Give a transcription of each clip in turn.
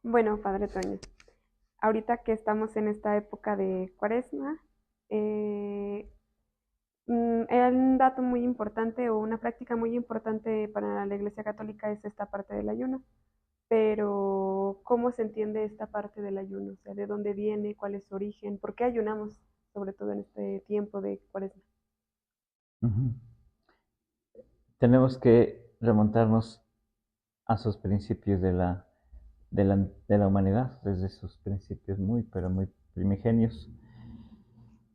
Bueno, Padre Toño, ahorita que estamos en esta época de Cuaresma, eh, un dato muy importante o una práctica muy importante para la Iglesia Católica es esta parte del ayuno. Pero, ¿cómo se entiende esta parte del ayuno? O sea, ¿de dónde viene? ¿Cuál es su origen? ¿Por qué ayunamos, sobre todo en este tiempo de Cuaresma? Ujú. Tenemos que remontarnos a sus principios de la humanidad, desde sus principios muy, pero muy primigenios.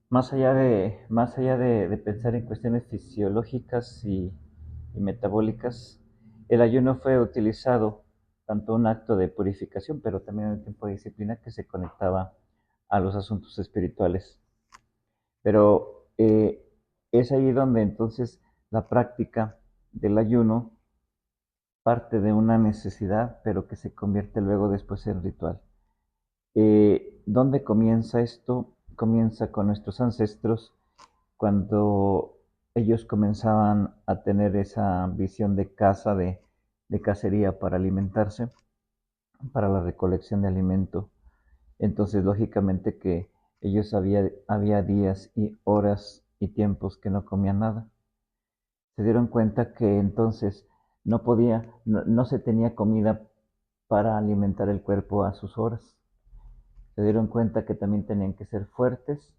Más allá de pensar en cuestiones fisiológicas y metabólicas, el ayuno fue utilizado tanto un acto de purificación, pero también un tiempo de disciplina que se conectaba a los asuntos espirituales. Pero es ahí donde entonces la práctica del ayuno parte de una necesidad, pero que se convierte luego después en ritual. ¿Dónde comienza esto? Comienza con nuestros ancestros cuando ellos comenzaban a tener esa visión de caza, de cacería para alimentarse, para la recolección de alimento. Entonces, lógicamente que ellos había días y horas y tiempos que no comían nada. Se dieron cuenta que entonces no se tenía comida para alimentar el cuerpo a sus horas. Se dieron cuenta que también tenían que ser fuertes,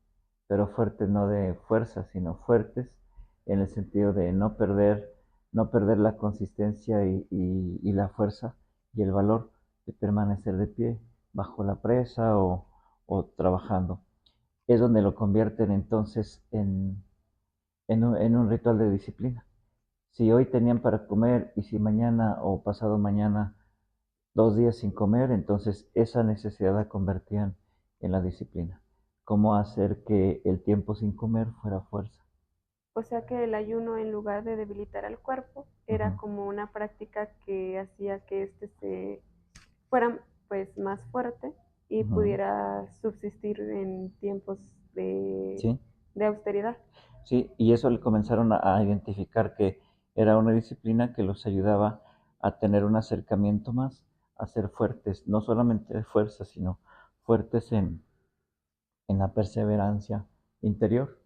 pero fuertes no de fuerza, sino fuertes en el sentido de no perder la consistencia y la fuerza y el valor de permanecer de pie bajo la presa o trabajando. Es donde lo convierten entonces en un ritual de disciplina. Si hoy tenían para comer y si mañana o pasado mañana 2 días sin comer, entonces esa necesidad la convertían en la disciplina. Cómo hacer que el tiempo sin comer fuera fuerza. O sea que el ayuno, en lugar de debilitar al cuerpo, era Ujú. como una práctica que hacía que éste se fuera pues más fuerte y Ujú. pudiera subsistir en tiempos de, Sí, de austeridad. sí, y eso le comenzaron a identificar que era una disciplina que los ayudaba a tener un acercamiento más, a ser fuertes, no solamente de fuerza, sino fuertes en la perseverancia interior,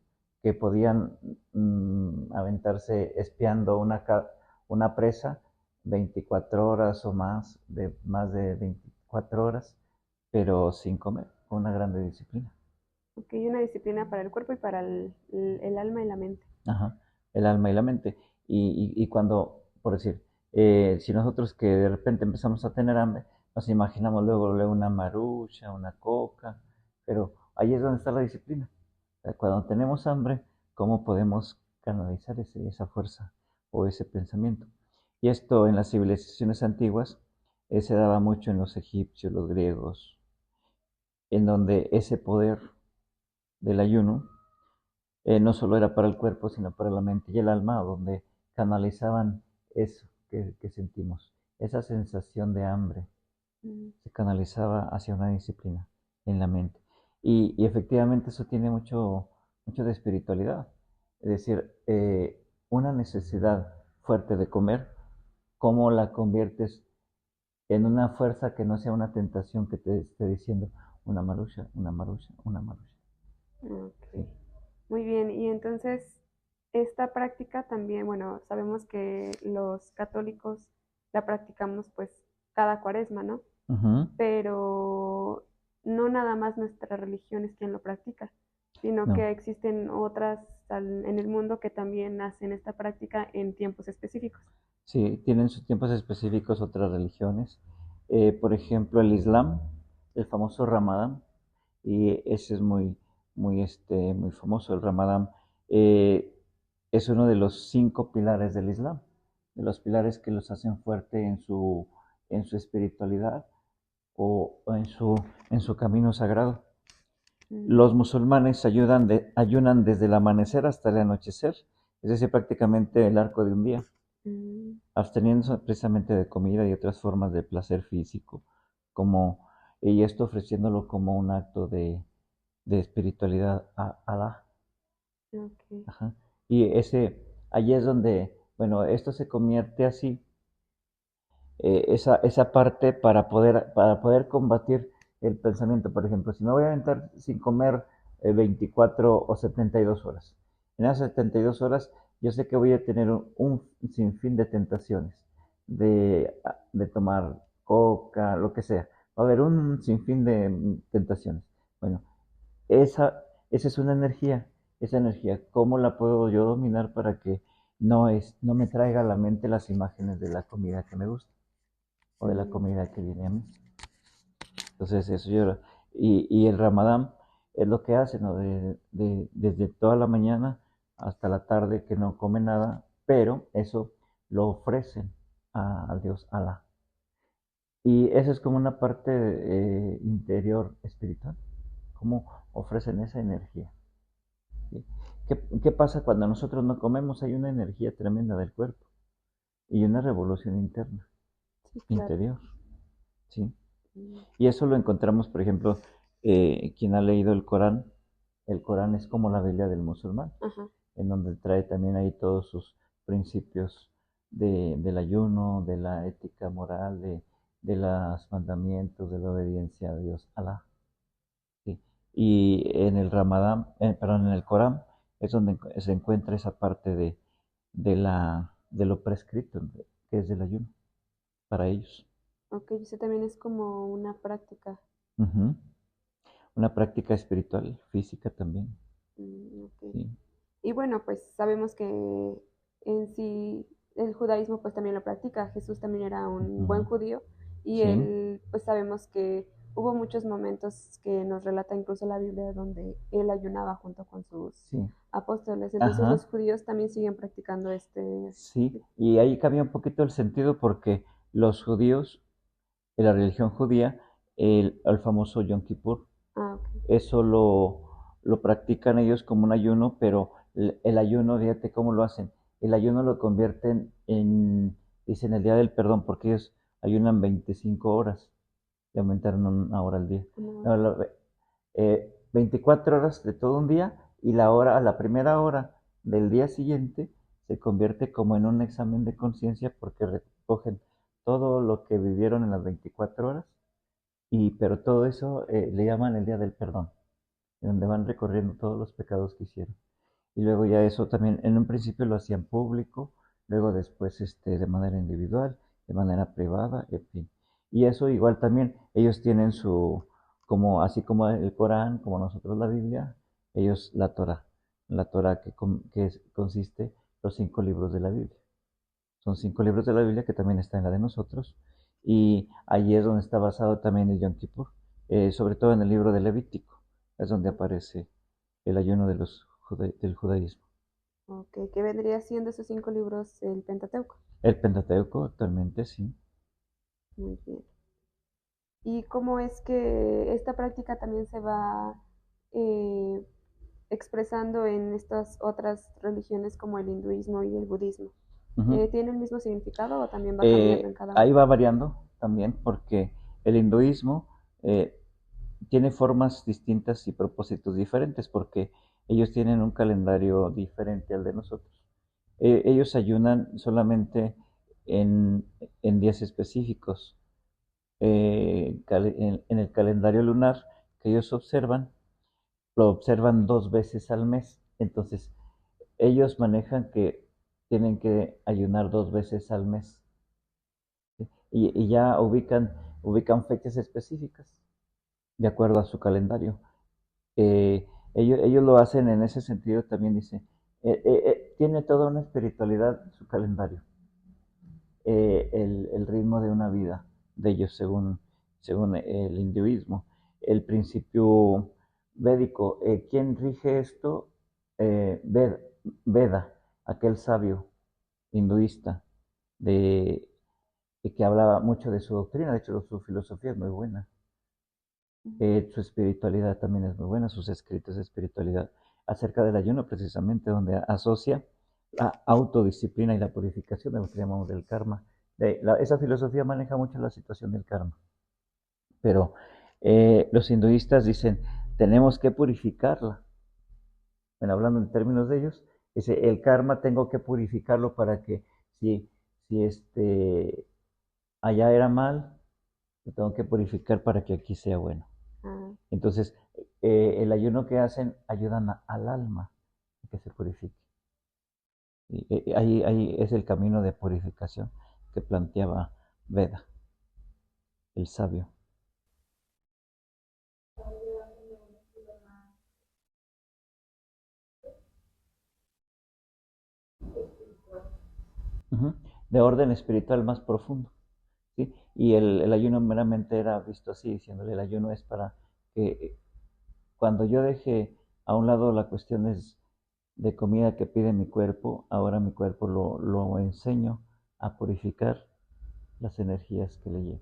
que podían aventarse espiando una presa 24 horas o más de 24 horas, pero sin comer, con una grande disciplina. Ok, una disciplina para el cuerpo y para el alma y la mente. Ajá, el alma y la mente. Y cuando, por decir, si nosotros que de repente empezamos a tener hambre, nos imaginamos luego una marucha, una coca, pero ahí es donde está la disciplina. Cuando tenemos hambre, ¿cómo podemos canalizar esa fuerza o ese pensamiento? Y esto en las civilizaciones antiguas se daba mucho en los egipcios, los griegos, en donde ese poder del ayuno no solo era para el cuerpo, sino para la mente y el alma, donde canalizaban eso que sentimos, esa sensación de hambre, Mm. se canalizaba hacia una disciplina en la mente. Y efectivamente eso tiene mucho de espiritualidad. Es decir, una necesidad fuerte de comer, ¿cómo la conviertes en una fuerza que no sea una tentación que te esté diciendo una marucha, una marucha, una marucha? Sí. Ok, muy bien. Y entonces, esta práctica también, bueno, sabemos que los católicos la practicamos pues cada Cuaresma, ¿no? Ujú. Pero no nada más nuestra religión es quien lo practica, sino No. que existen otras en el mundo que también hacen esta práctica en tiempos específicos. Sí, tienen sus tiempos específicos otras religiones. Por ejemplo, el Islam, el famoso Ramadán, y ese es muy famoso. El Ramadán eh, es uno de los 5 pilares del Islam, de los pilares que los hacen fuerte en su espiritualidad o en su camino sagrado. Los Mm, musulmanes ayunan desde el amanecer hasta el anochecer, es decir, prácticamente el arco de un día, mm, absteniéndose precisamente de comida y otras formas de placer físico, como, y esto ofreciéndolo como un acto de espiritualidad a Alá. ok. Ajá. Y allí es donde, bueno, esto se convierte así esa parte para poder combatir el pensamiento. Por ejemplo, si me voy a aventar sin comer 24 o 72 horas, en esas 72 horas yo sé que voy a tener un sinfín de tentaciones, de tomar coca, lo que sea. Va a haber un sinfín de tentaciones. Bueno, esa es una energía. Esa energía, ¿cómo la puedo yo dominar para que no me traiga a la mente las imágenes de la comida que me gusta o de la Mm, comida que viene a mí? Entonces, eso yo. Y el Ramadán es lo que hace, ¿no? Desde toda la mañana hasta la tarde que no come nada, pero eso lo ofrecen al Dios Alá. Y eso es como una parte interior espiritual, cómo ofrecen esa energía. ¿Sí? ¿Qué pasa cuando nosotros no comemos? Hay una energía tremenda del cuerpo y una revolución interna, sí, claro. interior. ¿Sí? Mm, Y eso lo encontramos, por ejemplo, quien ha leído el Corán es como la Biblia del musulmán, ajá. en donde trae también ahí todos sus principios del ayuno, de la ética moral, de los mandamientos, de la obediencia a Dios, Alá. ¿Sí? Y en el Ramadán, perdón, en el Corán es donde se encuentra esa parte de lo prescrito, que es el ayuno para ellos. Ok, eso también es como una práctica. Ujú. Una práctica espiritual, física también. Ok. Sí, Y bueno, pues sabemos que en sí el judaísmo pues también lo practica. Jesús también era un buen ujú, judío y sí, él pues sabemos que hubo muchos momentos que nos relata incluso la Biblia donde él ayunaba junto con sus sí, apóstoles. Entonces ajá, los judíos también siguen practicando este... sí. Y ahí cambia un poquito el sentido porque los judíos, en la religión judía, el famoso Yom Kippur, Ah, ok. eso lo practican ellos como un ayuno, pero el ayuno, fíjate cómo lo hacen. El ayuno lo convierten dicen el día del perdón, porque ellos ayunan 25 horas y aumentaron una hora al día. Una No, hora. 24 horas de todo un día y a la primera hora del día siguiente se convierte como en un examen de conciencia porque recogen todo lo que vivieron en las 24 horas, pero todo eso le llaman el día del perdón, en donde van recorriendo todos los pecados que hicieron. Y luego ya eso también, en un principio lo hacían público, luego después de manera individual, de manera privada, en fin. Y eso igual también, ellos tienen como así como el Corán, como nosotros la Biblia, ellos la Torah consiste los 5 libros de la Biblia. Son 5 libros de la Biblia que también está en la de nosotros. Y allí es donde está basado también el Yom Kippur, sobre todo en el libro de Levítico, es donde aparece el ayuno del judaísmo. Ok, ¿qué vendría siendo esos 5 libros el Pentateuco? El Pentateuco actualmente sí. Muy bien. ¿Y cómo es que esta práctica también se va eh, expresando en estas otras religiones como el hinduismo y el budismo? Ujú. ¿Tiene el mismo significado o también va cambiando en cada uno? Ahí va variando también porque el hinduismo eh, tiene formas distintas y propósitos diferentes porque ellos tienen un calendario diferente al de nosotros. Ellos ayunan solamente en, en días específicos. En el calendario lunar que ellos observan, lo observan 2 veces al mes. Entonces, ellos manejan que tienen que ayunar 2 veces al mes. ¿Sí? Y ya ubican fechas específicas de acuerdo a su calendario. Ellos lo hacen en ese sentido también, dice, tiene toda una espiritualidad su calendario, el ritmo de una vida de ellos según el hinduismo. El principio védico, ¿quién rige esto? Veda, aquel sabio hinduista de, que hablaba mucho de su doctrina, de hecho su filosofía es muy buena. Su espiritualidad también es muy buena, sus escritos de espiritualidad acerca del ayuno precisamente, donde asocia la autodisciplina y la purificación de lo que llamamos del karma. Esa filosofía maneja mucho la situación del karma, pero los hinduistas dicen, tenemos que purificarla. Bueno, hablando en términos de ellos, dice, el karma tengo que purificarlo para que si, si allá era mal, lo tengo que purificar para que aquí sea bueno. Ah, Entonces, el ayuno que hacen ayudan al alma a que se purifique. Y, ahí es el camino de purificación que planteaba Veda, el sabio. Ujú. De orden espiritual más profundo. ¿Sí? Y el ayuno meramente era visto así, diciéndole el ayuno es para que cuando yo deje a un lado las cuestiones de comida que pide mi cuerpo, ahora mi cuerpo lo enseño a purificar las energías que le llevo.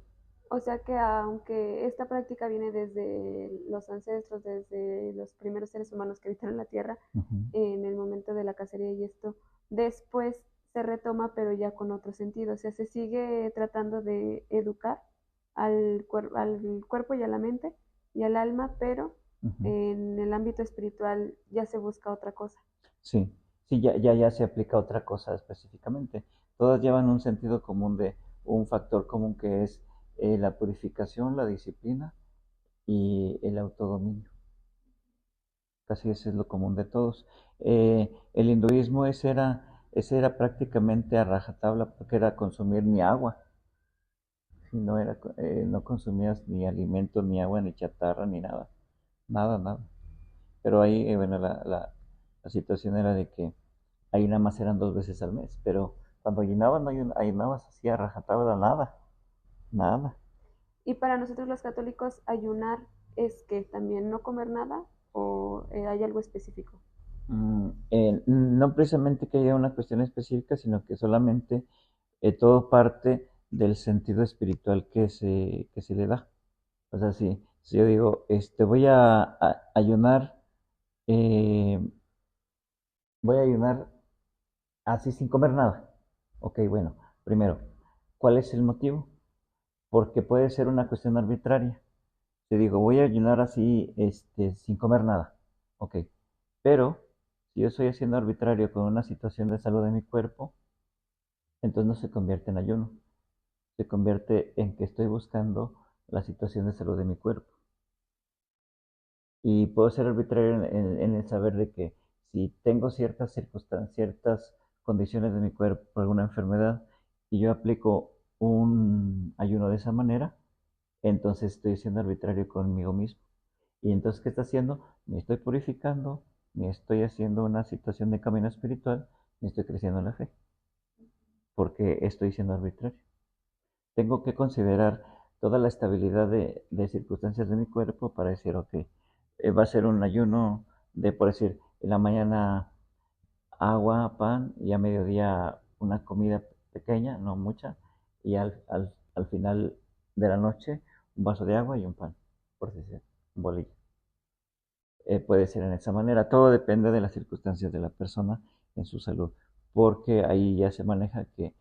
o sea que aunque esta práctica viene desde los ancestros, desde los primeros seres humanos que habitaron la Tierra, Ujú. en el momento de la cacería y esto, después se retoma, pero ya con otro sentido. O sea, se sigue tratando de educar al cuerpo y a la mente y al alma, pero Ujú. en el ámbito espiritual ya se busca otra cosa. Sí, sí, ya se aplica otra cosa específicamente. Todas llevan un sentido común de un factor común que es la purificación, la disciplina y el autodominio. Casi ese es lo común de todos. El hinduismo ese era prácticamente a rajatabla porque era consumir ni agua. Si no, no consumías ni alimentos, ni agua, ni chatarra, ni nada. Nada, nada. Pero ahí, bueno, la situación era de que ahí nada más eran 2 veces al mes. Pero cuando ayunabas así a rajatabla, nada, nada. Y para nosotros los católicos, ayunar es que también no comer nada o hay algo específico. No precisamente que haya una cuestión específica, sino que solamente todo parte del sentido espiritual que se le da. O sea, si yo digo, voy a ayunar, eh, voy a ayunar así sin comer nada. Ok, bueno, primero, ¿cuál es el motivo? Porque puede ser una cuestión arbitraria. Te digo, voy a ayunar así, sin comer nada. Ok, pero si yo estoy haciendo arbitrario con una situación de salud de mi cuerpo, entonces no se convierte en ayuno. Se convierte en que estoy buscando la situación de salud de mi cuerpo. Y puedo ser arbitrario en el saber de que si tengo ciertas circunstancias, ciertas condiciones de mi cuerpo por alguna enfermedad y yo aplico un ayuno de esa manera, entonces estoy siendo arbitrario conmigo mismo. Y entonces, ¿qué está haciendo? Ni estoy purificando, ni estoy haciendo una situación de camino espiritual, ni estoy creciendo en la fe, porque estoy siendo arbitrario. Tengo que considerar toda la estabilidad de circunstancias de mi cuerpo para decir, ok, va a ser un ayuno de, por decir, en la mañana agua, pan y a mediodía una comida pequeña, no mucha, y al final de la noche un vaso de agua y un pan, por decir, un bolillo. Puede ser en esa manera, todo depende de las circunstancias de la persona en su salud, porque ahí ya se maneja que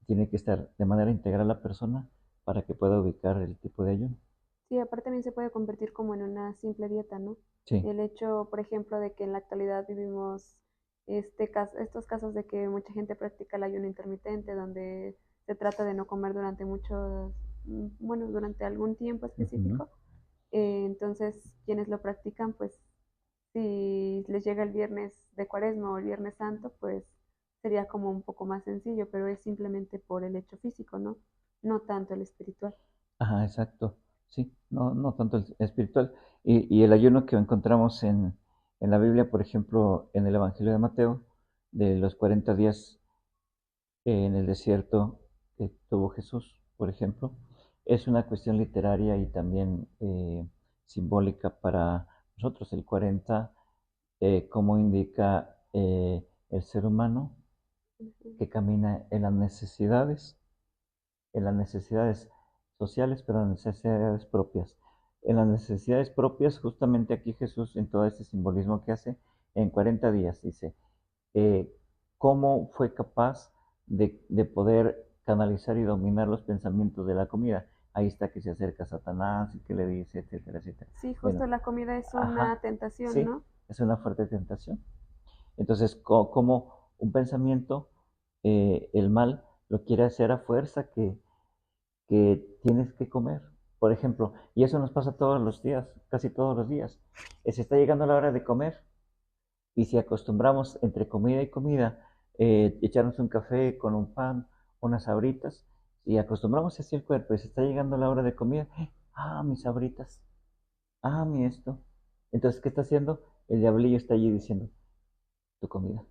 tiene que estar de manera integral la persona para que pueda ubicar el tipo de ayuno. Sí, aparte también se puede convertir como en una simple dieta, ¿no? Sí. El hecho, por ejemplo, de que en la actualidad vivimos estos casos de que mucha gente practica el ayuno intermitente, donde se trata de no comer durante bueno, durante algún tiempo Ujú. específico. Entonces, quienes lo practican, pues si les llega el viernes de Cuaresma o el Viernes Santo, pues sería como un poco más sencillo, pero es simplemente por el hecho físico, ¿no? No tanto el espiritual. Ajá, exacto. Sí, no, no tanto el espiritual. Y el ayuno que encontramos en la Biblia, por ejemplo, en el Evangelio de Mateo, de los 40 días en el desierto que tuvo Jesús, por ejemplo, es una cuestión literaria y también simbólica para nosotros. El 40, como indica el ser humano que camina en las necesidades sociales, pero en las necesidades propias. En las necesidades propias, justamente aquí Jesús, en todo este simbolismo que hace, en 40 días, dice, eh, cómo fue capaz de poder canalizar y dominar los pensamientos de la comida. Ahí está que se acerca a Satanás y que le dice, etcétera, etcétera. Sí, Bueno, justo la comida es una ajá, tentación, sí, ¿no? es una fuerte tentación. Entonces, como un pensamiento, el mal lo quiere hacer a fuerza que tienes que comer, por ejemplo, y eso nos pasa todos los días, casi todos los días. Se está llegando la hora de comer y si acostumbramos entre comida y comida, echarnos un café con un pan, unas sabritas, y acostumbramos así el cuerpo y se está llegando la hora de comida, mis sabritas, mi esto. Entonces, ¿qué está haciendo? El diablillo está allí diciendo, tu comida,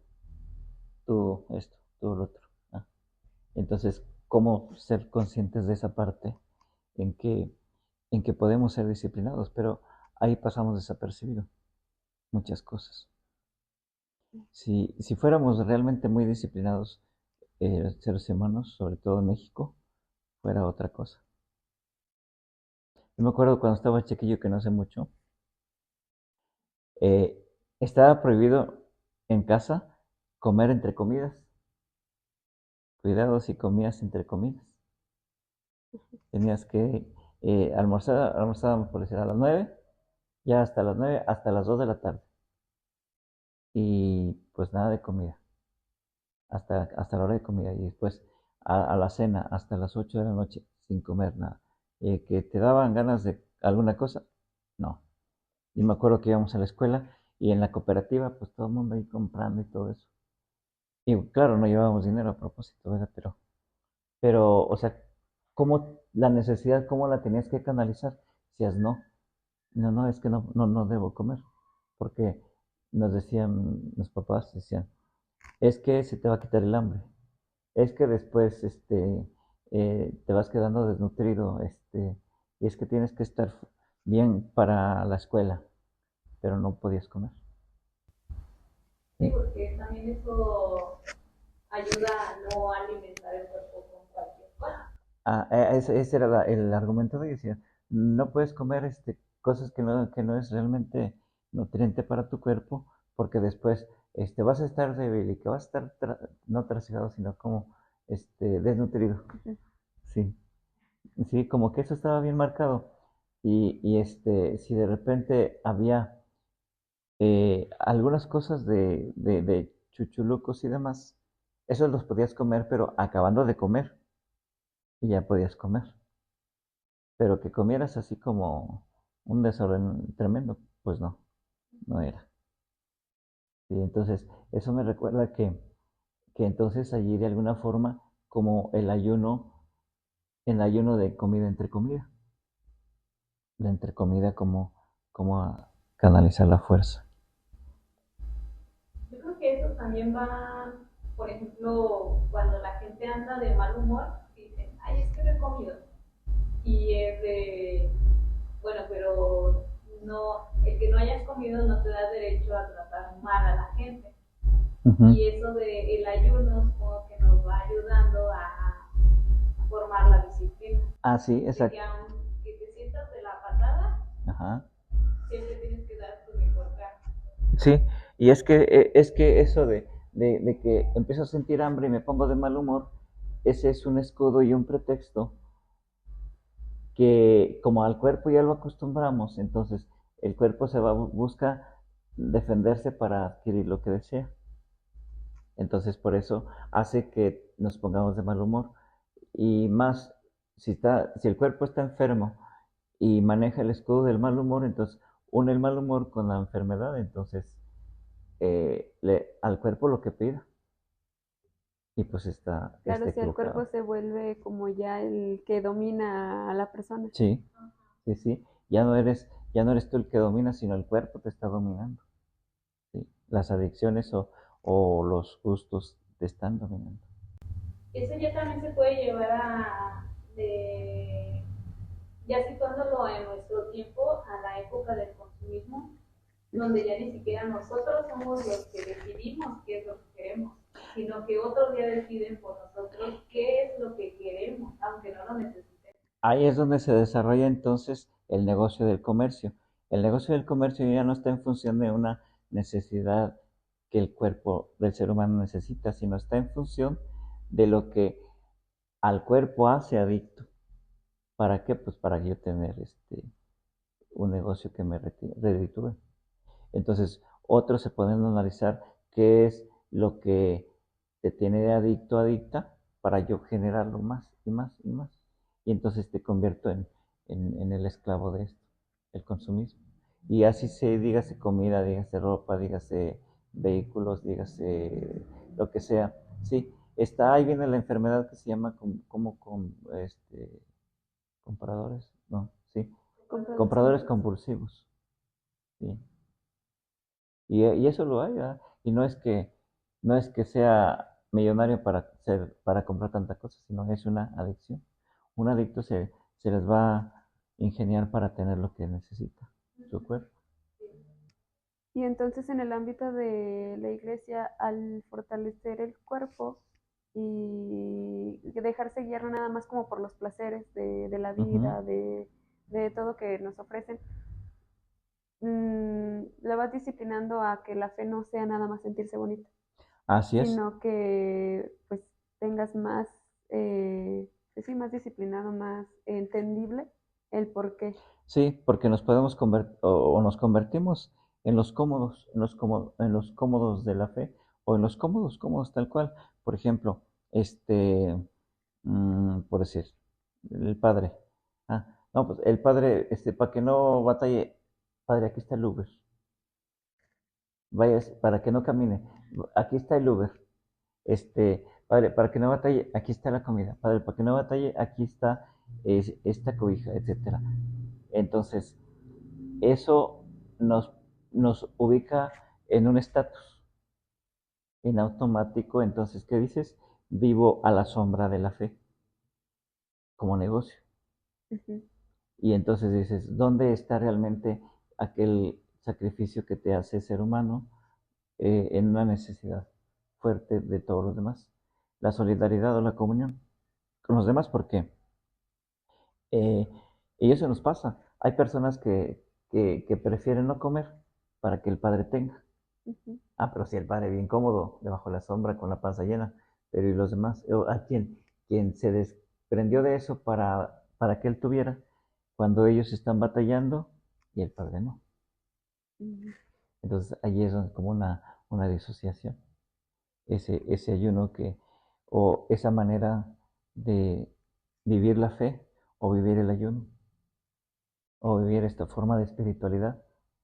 tu esto, tu lo otro. Ah. Entonces, ¿cómo ser conscientes de esa parte en que, en que podemos ser disciplinados? Pero ahí pasamos desapercibido muchas cosas. Si fuéramos realmente muy disciplinados, seres humanos, sobre todo en México, fuera otra cosa. Yo me acuerdo cuando estaba chiquillo, que no hace mucho, eh, estaba prohibido en casa comer entre comidas. Cuidado si comías entre comidas. Tenías que almorzábamos por decir a las 9, ya hasta las 9, hasta las 2 de la tarde. Y pues nada de comida, hasta la hora de comida. Y después a la cena, hasta las 8 de la noche, sin comer nada. ¿Que te daban ganas de alguna cosa? No. Y me acuerdo que íbamos a la escuela y en la cooperativa, pues todo el mundo ahí comprando y todo eso. Y claro, no llevábamos dinero a propósito, ¿verdad? Pero, o sea, ¿cómo la necesidad, cómo la tenías que canalizar? Decías, no, es que no debo comer. Porque nos decían, los papás decían, es que se te va a quitar el hambre. Es que después, te vas quedando desnutrido, y es que tienes que estar bien para la escuela, pero no podías comer. Sí, porque también eso ayuda a no alimentar el cuerpo con cualquier cosa. Ese era el argumento de decir, no puedes comer cosas que no es realmente nutriente para tu cuerpo, porque después vas a estar débil y que vas a estar no trasugado, sino como desnutrido. Sí, sí, como que eso estaba bien marcado. Y si de repente había algunas cosas de chuchulucos y demás, esos los podías comer, pero acabando de comer, y ya podías comer. Pero que comieras así como un desorden tremendo, pues no era. Y entonces, eso me recuerda que entonces allí de alguna forma, como el ayuno de comida entre comida, de entre comida como a canalizar la fuerza. Yo creo que eso también va, por ejemplo, cuando la gente anda de mal humor, dicen, ay, es que no he comido. Y es de, bueno, pero no, el que no hayas comido no te da derecho a tratar mal a la gente. Y eso de el ayuno como que nos va ayudando a formar la disciplina. Sí, De que exacto. aunque te sientas de la patada, Ajá. siempre tienes que dar tu mejor cara. Sí, y es que eso de que empiezo a sentir hambre y me pongo de mal humor, ese es un escudo y un pretexto que como al cuerpo ya lo acostumbramos, entonces el cuerpo busca defenderse para adquirir lo que desea. Entonces por eso hace que nos pongamos de mal humor. Y más, si el cuerpo está enfermo y maneja el escudo del mal humor, entonces une el mal humor con la enfermedad, entonces al cuerpo lo que pida. Y pues está Claro, si el cuerpo equivocado. se vuelve como ya el que domina a la persona. Sí, sí, sí. Ya no eres tú el que domina, sino el cuerpo te está dominando. ¿Sí? Las adicciones o los gustos te están dominando. Eso ya también se puede llevar a, de, ya situándolo en nuestro tiempo, a la época del consumismo, donde ya ni siquiera nosotros somos los que decidimos qué es lo que queremos, sino que otros ya deciden por nosotros qué es lo que queremos, aunque no lo necesitemos. Ahí es donde se desarrolla entonces el negocio del comercio. El negocio del comercio ya no está en función de una necesidad que el cuerpo del ser humano necesita, sino está en función de lo que al cuerpo hace adicto. ¿Para qué? Pues para yo tener un negocio que me reditúe. Entonces, otros se pueden analizar qué es lo que te tiene de adicto, adicta, para yo generarlo más y más y más. y entonces te convierto en el esclavo de esto, el consumismo. Y así se, dígase comida, dígase ropa, dígase vehículos, dígase lo que sea. Sí, está, ahí viene la enfermedad que se llama compradores, no, sí, compradores compulsivos, sí. Y eso lo hay, ¿verdad? Y no es que sea millonario para comprar tanta cosa, sino es una adicción. Un adicto se les va a ingeniar para tener lo que necesita, su cuerpo. Y entonces en el ámbito de la iglesia, al fortalecer el cuerpo y dejarse guiar no nada más como por los placeres de la Ujú. vida, de todo que nos ofrecen, la vas disciplinando a que la fe no sea nada más sentirse bonita, Así es. sino que pues tengas más, pues sí, más disciplinado, más entendible el por qué. Sí, porque nos podemos convertir o nos convertimos en los cómodos, en los cómodos de la fe, o en los cómodos, cómodos tal cual. Por ejemplo, por decir, el padre. Ah, no, pues el padre, para que no batalle, padre, aquí está el Uber. Vaya, para que no camine, aquí está el Uber. Padre, para que no batalle, aquí está la comida. Padre, para que no batalle, aquí está esta cobija, etcétera. Entonces, eso nos, nos ubica en un estatus, en automático. Entonces, ¿qué dices? Vivo a la sombra de la fe, como negocio. Ujú. Y entonces dices, ¿dónde está realmente aquel sacrificio que te hace ser humano en una necesidad fuerte de todos los demás? La solidaridad o la comunión con los demás, porque Eh, y eso nos pasa. Hay personas que prefieren no comer para que el padre tenga. Ujú. Ah, pero si el padre bien cómodo, debajo de la sombra, con la panza llena. Pero ¿y los demás? ¿A quien se desprendió de eso para que él tuviera, cuando ellos están batallando y el padre no? Ujú. Entonces allí es como una disociación. Ese ayuno o esa manera de vivir la fe o vivir el ayuno o vivir esta forma de espiritualidad,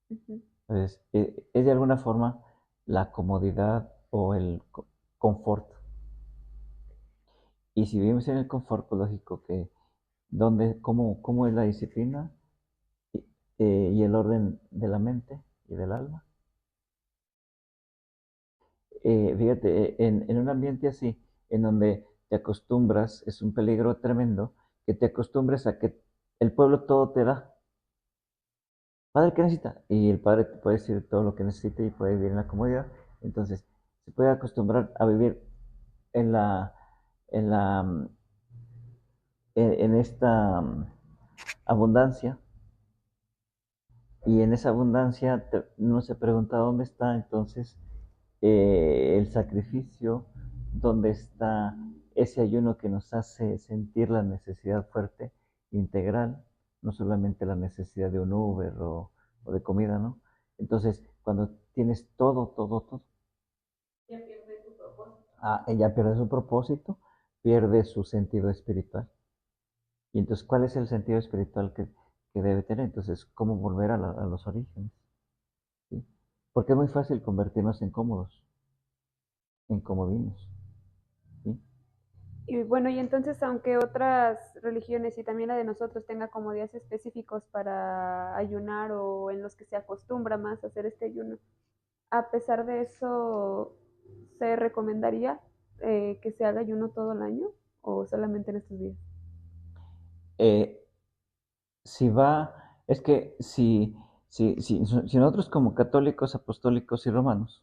Ujú. pues es de alguna forma la comodidad o el confort. Y si vivimos en el confort, pues lógico que cómo es la disciplina y, y el orden de la mente y del alma. Fíjate, en un ambiente así, en donde te acostumbras, es un peligro tremendo, que te acostumbres a que el pueblo todo te da. Padre, ¿qué necesita? Y el padre te puede decir todo lo que necesita y puede vivir en la comodidad. Entonces, se puede acostumbrar a vivir en la, en la, en esta abundancia. Y en esa abundancia no se pregunta dónde está entonces el sacrificio, dónde está ese ayuno que nos hace sentir la necesidad fuerte, integral, no solamente la necesidad de un Uber o de comida, ¿no? Entonces, cuando tienes todo, Ya pierde su propósito. ella pierde su propósito, pierde su sentido espiritual. Y entonces, ¿cuál es el sentido espiritual que debe tener? Entonces, ¿cómo volver a los orígenes? ¿Sí? Porque es muy fácil convertirnos en cómodos, en comodinos. ¿Sí? Y bueno, y entonces, aunque otras religiones y también la de nosotros tenga como días específicos para ayunar o en los que se acostumbra más a hacer este ayuno, a pesar de eso, ¿se recomendaría que se haga ayuno todo el año o solamente en estos días? Eh, si va, es que si nosotros como católicos, apostólicos y romanos,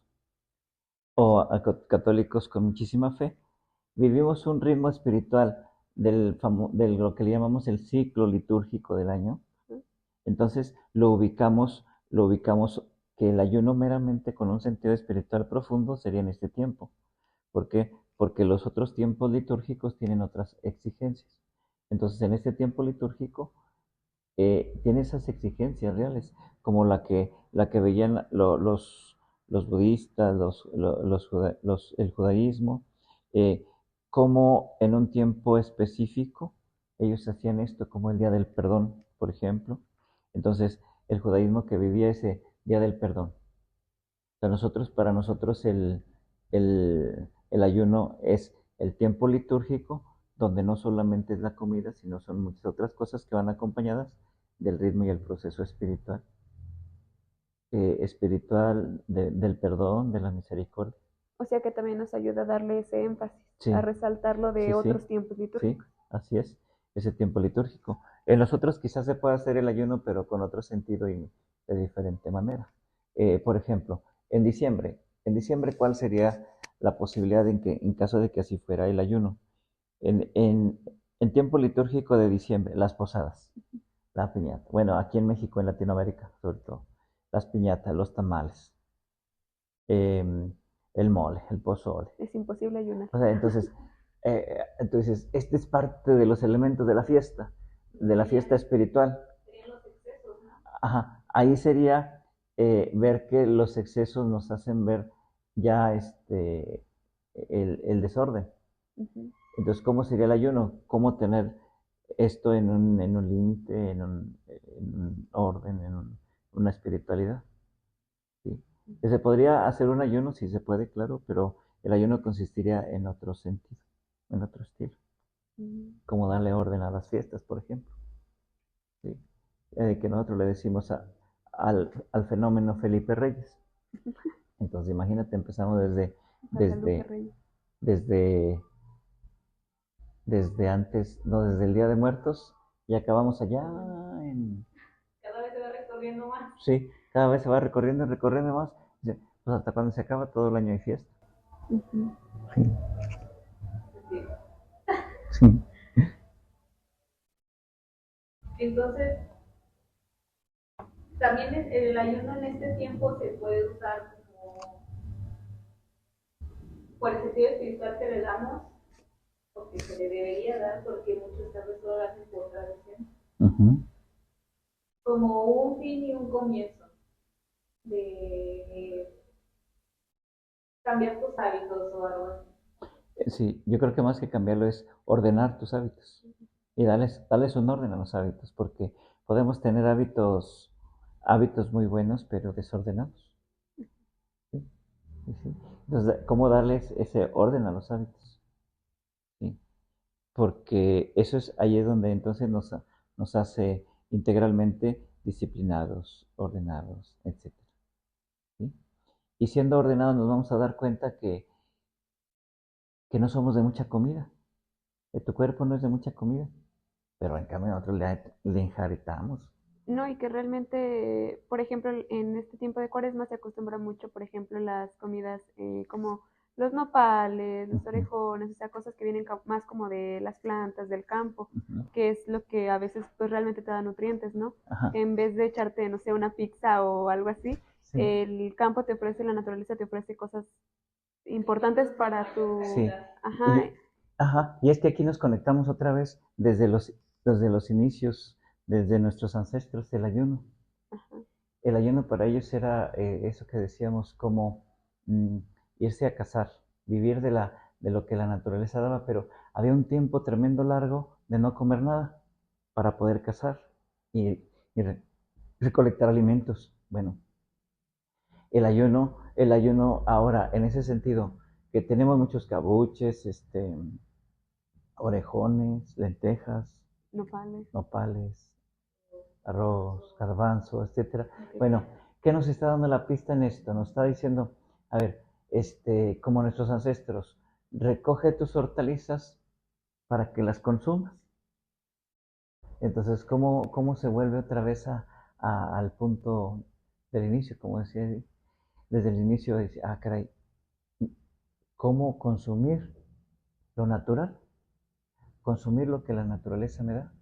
o católicos con muchísima fe, vivimos un ritmo espiritual de lo que le llamamos el ciclo litúrgico del año. Entonces lo ubicamos que el ayuno meramente con un sentido espiritual profundo sería en este tiempo. ¿Por qué? Porque los otros tiempos litúrgicos tienen otras exigencias. Entonces, en este tiempo litúrgico tiene esas exigencias reales, como la que veían los budistas, el judaísmo, como en un tiempo específico ellos hacían esto como el Día del Perdón, por ejemplo. Entonces, el judaísmo que vivía ese Día del Perdón. O sea, para nosotros el ayuno es el tiempo litúrgico donde no solamente es la comida, sino son muchas otras cosas que van acompañadas del ritmo y el proceso espiritual. Del perdón, de la misericordia. O sea que también nos ayuda a darle ese énfasis, a Sí, resaltarlo de sí, sí, otros tiempos sí, litúrgicos. así es, ese tiempo litúrgico. En los otros quizás se pueda hacer el ayuno, pero con otro sentido y de diferente manera. Por ejemplo, en diciembre, ¿cuál sería la posibilidad en que, en caso de que así fuera el ayuno? En, en, en tiempo litúrgico de diciembre, las posadas, la piñata. Bueno, aquí en México, en Latinoamérica, sobre todo, las piñatas, los tamales, el mole, el pozole. Es imposible ayunar. O sea, entonces, este es parte de los elementos de la fiesta espiritual. Serían los excesos, ¿no? Ajá, ahí sería ver que los excesos nos hacen ver ya el desorden. Ujú. Entonces, ¿cómo sería el ayuno? ¿Cómo tener esto en un límite, en un orden, una espiritualidad? ¿Sí? Que se podría hacer un ayuno, sí se puede, claro, pero el ayuno consistiría en otro sentido, en otro estilo, como darle orden a las fiestas, por ejemplo. ¿Sí? Que nosotros le decimos al fenómeno Felipe Reyes. Entonces, imagínate, empezamos Guadalupe desde, Reyes. desde, desde antes, no, desde el Día de Muertos y acabamos allá en... Cada vez se va recorriendo más. Sí, cada vez se va recorriendo, recorriendo más. Pues hasta cuando se acaba todo el año de fiesta. Ujú. Sí. Sí. Sí. Entonces, también el ayuno en este tiempo se puede usar como por el sentido espiritual que le damos, porque se le debería dar, porque muchos tal vez solo lo hacen por tradición, Uh-huh. como un fin y un comienzo de cambiar tus hábitos o algo así. Sí, yo creo que más que cambiarlo es ordenar tus hábitos y darles un orden a los hábitos, porque podemos tener hábitos muy buenos, pero desordenados. ¿Sí? Sí, sí. Entonces, ¿cómo darles ese orden a los hábitos? ¿Sí? Porque eso es ahí es donde entonces nos hace integralmente disciplinados, ordenados, etcétera. ¿Sí? Y siendo ordenados nos vamos a dar cuenta que no somos de mucha comida, que tu cuerpo no es de mucha comida, pero en cambio nosotros le enjaretamos. No, y que realmente, por ejemplo, en este tiempo de cuaresma se acostumbra mucho, por ejemplo, las comidas como los nopales, los Uh-huh, orejones, o sea, cosas que vienen más como de las plantas, del campo, uh-huh. que es lo que a veces pues realmente te da nutrientes, ¿no? Ajá, En vez de echarte, no sé, una pizza o algo así, sí, el campo te ofrece, la naturaleza te ofrece cosas importantes para tu... sí. Ajá, Y, ajá, y es que aquí nos conectamos otra vez desde los inicios, desde nuestros ancestros del ayuno. ajá, El ayuno para ellos era eso que decíamos, como mm, irse a cazar, vivir de lo que la naturaleza daba, pero había un tiempo tremendo largo de no comer nada para poder cazar y recolectar alimentos. Bueno, el ayuno ahora, en ese sentido, que tenemos muchos cabuches, orejones, lentejas, nopales. nopales, arroz, garbanzo, etcétera. Bueno, ¿qué nos está dando la pista en esto? Nos está diciendo, a ver, como nuestros ancestros, recoge tus hortalizas para que las consumas. Entonces, ¿cómo se vuelve otra vez al punto del inicio? Como decía, desde el inicio, dice, caray, ¿cómo consumir lo natural? Consumir lo que la naturaleza me da.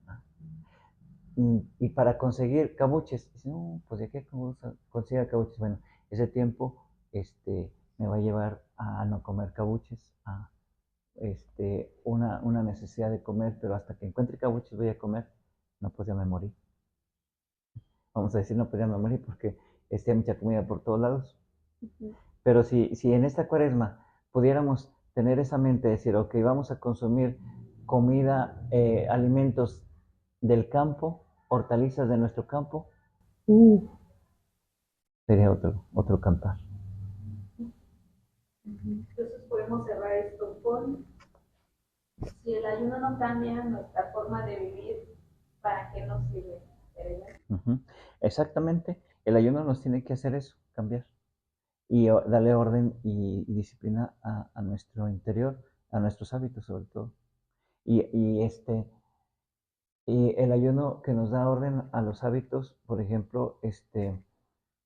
Y para conseguir cabuches, dice, no, pues de qué consiga cabuches. Bueno, ese tiempo me va a llevar a no comer cabuches, a una necesidad de comer, pero hasta que encuentre cabuches voy a comer. No, pues ya me morí. Vamos a decir, no, pues ya me morí porque hay mucha comida por todos lados. Ujú. Pero si en esta cuaresma pudiéramos tener esa mente de decir, ok, vamos a consumir comida, alimentos del campo, hortalizas de nuestro campo, sería otro cantar. Entonces podemos cerrar esto con, si el ayuno no cambia nuestra forma de vivir, ¿para qué nos sirve? Exactamente, el ayuno nos tiene que hacer eso, cambiar y darle orden y disciplina a nuestro interior, a nuestros hábitos sobre todo. Y el ayuno que nos da orden a los hábitos, por ejemplo,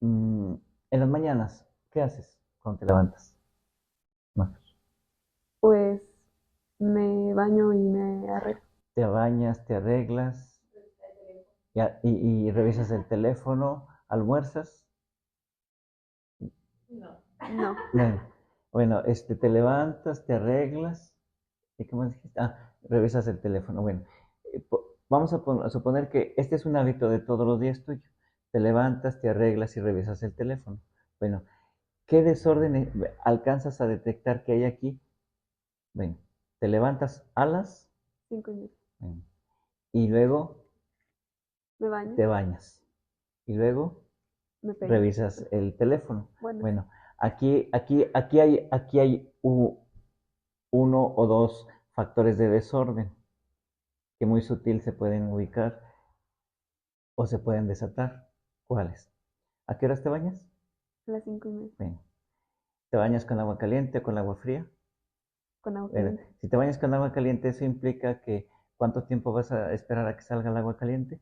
en las mañanas, ¿qué haces cuando te levantas? Pues me baño y me arreglo. Te bañas, te arreglas y revisas el teléfono, almuerzas. No. No. Bueno, te levantas, te arreglas. ¿Y qué más dijiste? Revisas el teléfono. Bueno, vamos a suponer que este es un hábito de todos los días tuyo. Te levantas, te arreglas y revisas el teléfono. Bueno, ¿qué desorden alcanzas a detectar que hay aquí? Bueno, te levantas a las 5:30. bueno, y luego Me baño. te bañas y luego Me peino. revisas el teléfono. Bueno. Bueno, aquí hay uno o dos factores de desorden que muy sutil se pueden ubicar o se pueden desatar. ¿Cuáles? ¿A qué horas te bañas? A las 5:30. Bueno, ¿te bañas con agua caliente o con agua fría? Con agua Bueno, caliente. si te bañas con agua caliente, eso implica que ¿cuánto tiempo vas a esperar a que salga el agua caliente?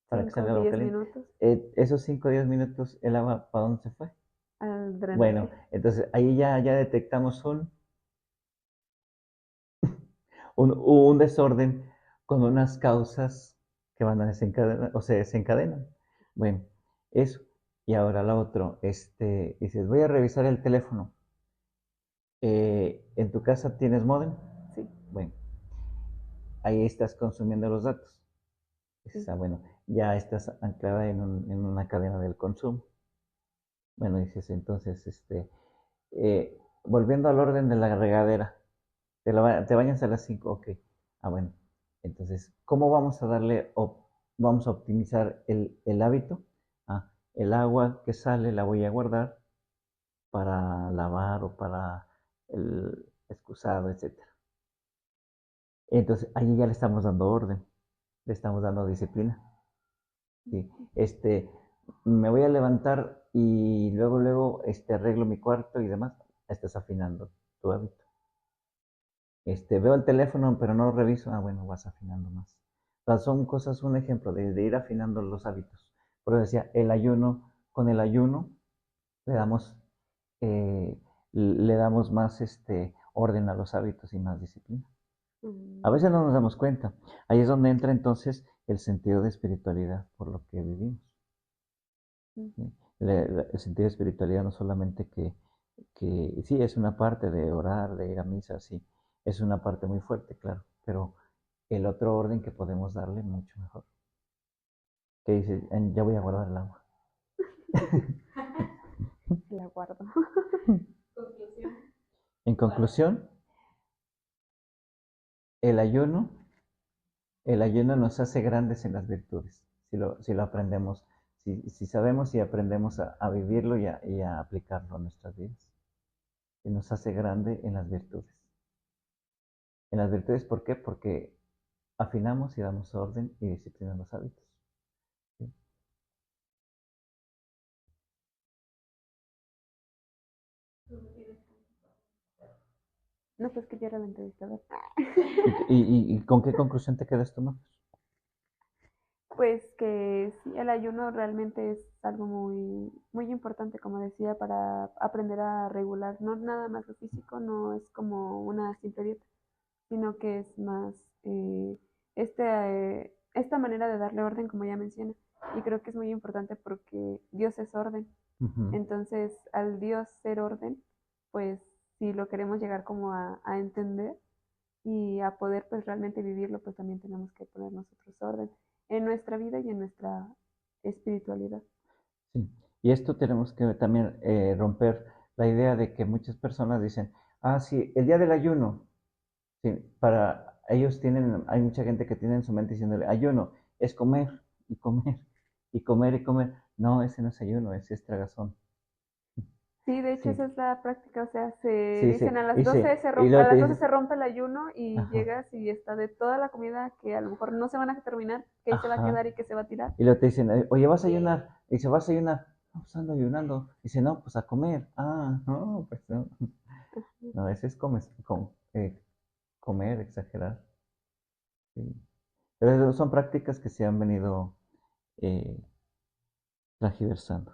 Para que 5 salga o el agua 10 caliente. minutos Esos 5 o 10 minutos, ¿el agua para dónde se fue? al drenaje. Bueno, entonces ahí ya detectamos un desorden con unas causas que van a desencadenar o se desencadenan. Bueno, eso. Y ahora la otro, dices, voy a revisar el teléfono. ¿En tu casa tienes módem? Sí. Bueno, ahí estás consumiendo los datos. Sí. Bueno, ya estás anclada en una cadena del consumo. Bueno, dices entonces, volviendo al orden de la regadera, te bañas a las 5, ok. Bueno, entonces, ¿cómo vamos a vamos a optimizar el hábito? El agua que sale la voy a guardar para lavar o para el excusado, etcétera. Entonces, ahí ya le estamos dando orden, le estamos dando disciplina. ¿Sí? Me voy a levantar y luego, arreglo mi cuarto y demás. Estás afinando tu hábito. Veo el teléfono, pero no lo reviso. Bueno, vas afinando más. O sea, son cosas, un ejemplo de ir afinando los hábitos. Por eso decía, con el ayuno eh, le damos más orden a los hábitos y más disciplina. A veces no nos damos cuenta. Ahí es donde entra entonces el sentido de espiritualidad por lo que vivimos. ¿Sí? El sentido de espiritualidad no solamente que sí es una parte de orar, de ir a misa, sí, es una parte muy fuerte, claro, pero el otro orden que podemos darle mucho mejor. Que dice, ya voy a guardar el agua. La guardo. Conclusión. En conclusión, el ayuno, el ayuno nos hace grandes en las virtudes, si lo aprendemos, si sabemos y aprendemos a vivirlo y a aplicarlo a nuestras vidas. Y nos hace grande en las virtudes. En las virtudes, ¿por qué? Porque afinamos y damos orden y disciplina en los hábitos. ¿Sí? No, pues que ya era la entrevistadora. ¿Y con qué conclusión te quedas tú, Marcos? Pues que sí, el ayuno realmente es algo muy, muy importante, como decía, para aprender a regular, no nada más lo físico, no es como una simple dieta, sino que es más esta manera de darle orden, como ya menciona. Y creo que es muy importante porque Dios es orden. Uh-huh. Entonces, al Dios ser orden, pues si lo queremos llegar como a entender y a poder pues realmente vivirlo, pues también tenemos que poner nosotros orden en nuestra vida y en nuestra espiritualidad. Sí, y esto tenemos que también romper la idea de que muchas personas dicen, sí, el día del ayuno, sí, para ellos tienen, hay mucha gente que tiene en su mente diciéndole, ayuno es comer y comer y comer y comer. No, ese no es ayuno, ese es tragazón. Sí, de hecho Sí, esa es la práctica, o sea, se sí, sí. dicen a las Y, 12 se y rompe, a luego te las 12 dices, se rompe el ayuno y ajá, llegas y está de toda la comida que a lo mejor no se van a terminar, que ahí se va a ajá. quedar y que se va a tirar. Y luego te dicen, oye, ¿vas a Sí. ayunar? Y dice, ¿vas a ayunar? No, pues ando ayunando. Dice, no, pues a comer. Ah, no, pues no. No, ese es comer, exagerar. Sí. Pero son prácticas que se han venido eh, transgiversando.